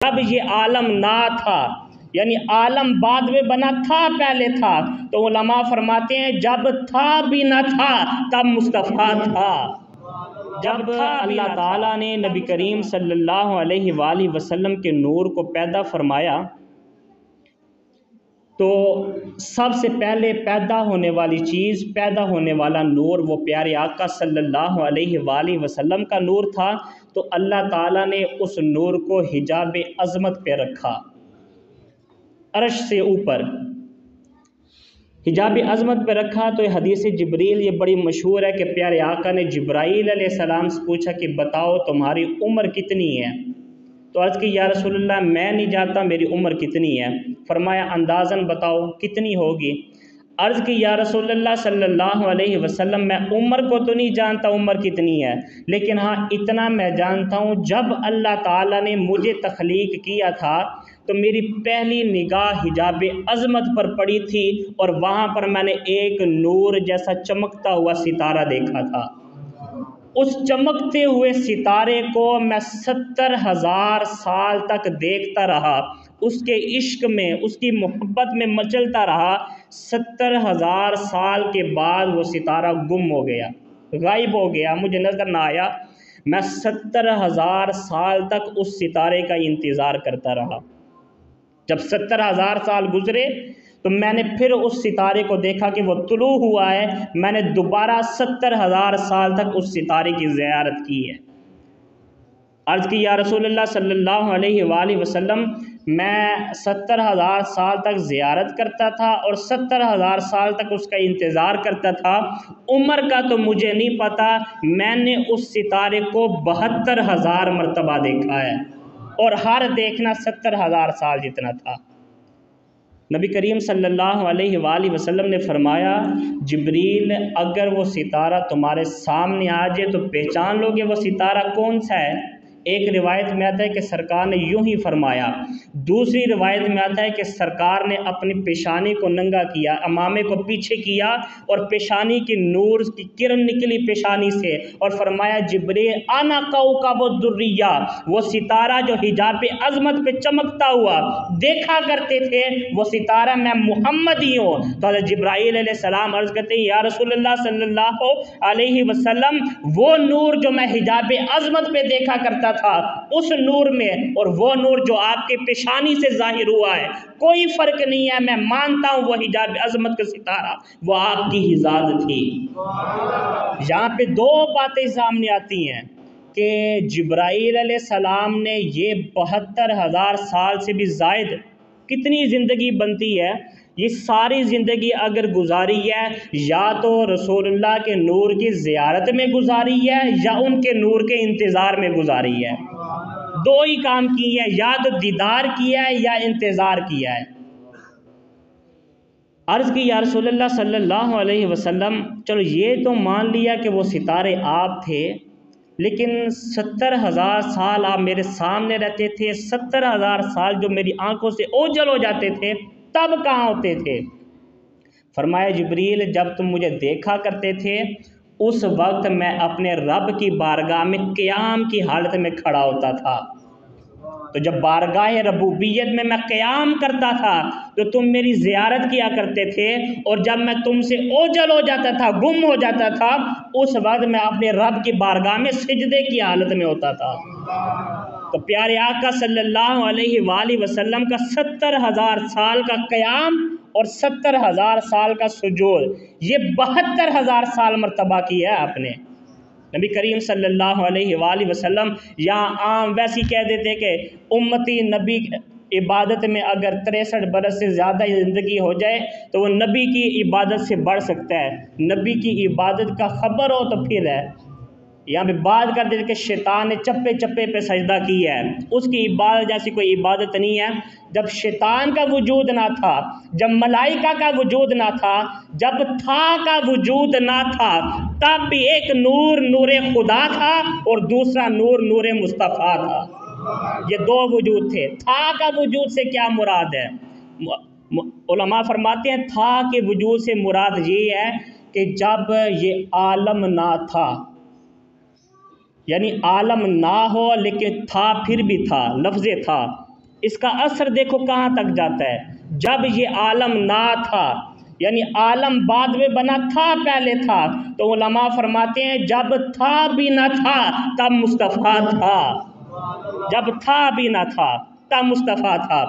جب یہ عالم نہ تھا، یعنی عالم بعد میں بنا تھا پہلے تھا، تو علماء فرماتے ہیں جب تھا بھی نہ تھا تب مصطفیٰ تھا۔ جب اللہ تعالیٰ نے نبی کریم صلی اللہ علیہ وآلہ وسلم کے نور کو پیدا فرمایا تو سب سے پہلے پیدا ہونے والی چیز، پیدا ہونے والا نور وہ پیارے آقا صلی اللہ علیہ وآلہ وسلم کا نور تھا۔ تو اللہ تعالیٰ نے اس نور کو حجاب عظمت پہ رکھا، عرش سے اوپر حجاب عظمت پہ رکھا۔ تو یہ حدیث جبریل یہ بڑی مشہور ہے کہ پیارے آقا نے جبرائیل علیہ السلام سے پوچھا کہ بتاؤ تمہاری عمر کتنی ہے؟ تو عرض کی یا رسول اللہ میں نہیں جانتا میری عمر کتنی ہے۔ فرمایا اندازاً بتاؤ کتنی ہوگی؟ عرض کی یا رسول اللہ صلی اللہ علیہ وسلم میں عمر کو تو نہیں جانتا عمر کتنی ہے، لیکن ہاں اتنا میں جانتا ہوں جب اللہ تعالیٰ نے مجھے تخلیق کیا تھا تو میری پہلی نگاہ حجاب عظمت پر پڑی تھی اور وہاں پر میں نے ایک نور جیسا چمکتا ہوا ستارہ دیکھا تھا۔ اس چمکتے ہوئے ستارے کو میں 70,000 سال تک دیکھتا رہا، اس کے عشق میں، اس کی محبت میں مچلتا رہا۔ 70,000 سال کے بعد وہ ستارہ گم ہو گیا، غائب ہو گیا، مجھے نظر نہ آیا۔ میں 70,000 سال تک اس ستارے کا انتظار کرتا رہا۔ جب 70,000 سال گزرے تو میں نے پھر اس ستارے کو دیکھا کہ وہ طلوع ہوا ہے۔ میں نے دوبارہ 70,000 سال تک اس ستارے کی زیارت کی ہے۔ عرض کی یا رسول اللہ صلی اللہ علیہ وآلہ وسلم میں 70,000 سال تک زیارت کرتا تھا اور 70,000 سال تک اس کا انتظار کرتا تھا، عمر کا تو مجھے نہیں پتا، میں نے اس ستارے کو 72,000 مرتبہ دیکھا ہے اور ہر دیکھنا 70,000 سال جتنا تھا۔ نبی کریم صلی اللہ علیہ وآلہ وسلم نے فرمایا جبریل اگر وہ ستارہ تمہارے سامنے آ جائے تو پہچان لو گے وہ ستارہ کون سا ہے؟ ایک روایت میں آتا ہے کہ سرکار نے یوں ہی فرمایا، دوسری روایت میں آتا ہے کہ سرکار نے اپنی پیشانی کو ننگا کیا، امامے کو پیچھے کیا اور پیشانی کی نور کی کرن نکلی پیشانی سے اور فرمایا جبریل انا کوکب الدریہ، وہ ستارہ جو حجاب عظمت پہ چمکتا ہوا دیکھا کرتے تھے وہ ستارہ میں محمد ہی ہوں۔ تو حضرت جبرائیل علیہ السلام عرض کرتے ہیں یا رسول اللہ صلی اللہ علیہ وسلم وہ نور جو میں حجاب عظمت پہ دیکھا کرتا تھا اس نور میں اور وہ نور جو آپ کے پیشانی سے ظاہر ہوا ہے کوئی فرق نہیں ہے، میں مانتا ہوں وہ حجاب عظمت کا ستارہ وہ آپ کی ہی ذات تھی۔ یہاں پہ دو باتیں سامنے آتی ہیں کہ جبرائیل علیہ السلام نے یہ 72,000 سال سے بھی زائد کتنی زندگی بنتی ہے، یہ ساری زندگی اگر گزاری ہے یا تو رسول اللہ کے نور کی زیارت میں گزاری ہے یا ان کے نور کے انتظار میں گزاری ہے، دو ہی کام کی ہے، یا تو دیدار کیا ہے یا انتظار کیا ہے۔ عرض کی یا رسول اللہ صلی اللہ علیہ وسلم چلو یہ تو مان لیا کہ وہ ستارے آپ تھے، لیکن 70,000 سال آپ میرے سامنے رہتے تھے، 70,000 سال جو میری آنکھوں سے اوجھل ہو جاتے تھے تب کہاں ہوتے تھے؟ فرمایا جبریل جب تم مجھے دیکھا کرتے تھے اس وقت میں اپنے رب کی بارگاہ میں قیام کی حالت میں کھڑا ہوتا تھا۔ تو جب بارگاہ ربوبیت میں قیام کرتا تھا تو تم میری زیارت کیا کرتے تھے، اور جب میں تم سے اوجھل ہو جاتا تھا، گم ہو جاتا تھا، اس وقت میں اپنے رب کی بارگاہ میں سجدے کی حالت میں ہوتا تھا۔ تو پیارے آقا صلی اللہ علیہ وآلہ وسلم کا 70,000 سال کا قیام اور 70,000 سال کا سجود یہ 72,000 سال مرتبہ کیا ہے آپ نے۔ نبی کریم صلی اللہ علیہ وآلہ وسلم یہاں عام ویسی کہہ دیتے کہ امتی نبی عبادت میں اگر 63 برس سے زیادہ زندگی ہو جائے تو وہ نبی کی عبادت سے بڑھ سکتا ہے، نبی کی عبادت کا خبر ہو تو پھر ہے۔ یہاں پہ بات کر دیتے کہ شیطان نے چپے چپے پہ سجدہ کیا ہے، اس کی عبادت جیسی کوئی عبادت نہیں ہے۔ جب شیطان کا وجود نہ تھا، جب ملائکہ کا وجود نہ تھا، جب تھا کا وجود نہ تھا، تب بھی ایک نور نور خدا تھا اور دوسرا نور نور مصطفیٰ تھا۔ یہ دو وجود تھے۔ تھا کا وجود سے کیا مراد ہے؟ علماء فرماتے ہیں تھا کے وجود سے مراد یہ ہے کہ جب یہ عالم نہ تھا، یعنی عالم نہ ہو لیکن تھا پھر بھی تھا، لفظ تھا اس کا اثر دیکھو کہاں تک جاتا ہے. جب یہ عالم نہ تھا، یعنی عالم بعد میں بنا تھا پہلے تھا، تو علماء فرماتے ہیں جب تھا بھی نہ تھا تب مصطفیٰ تھا، جب تھا بھی نہ تھا تب مصطفیٰ تھا.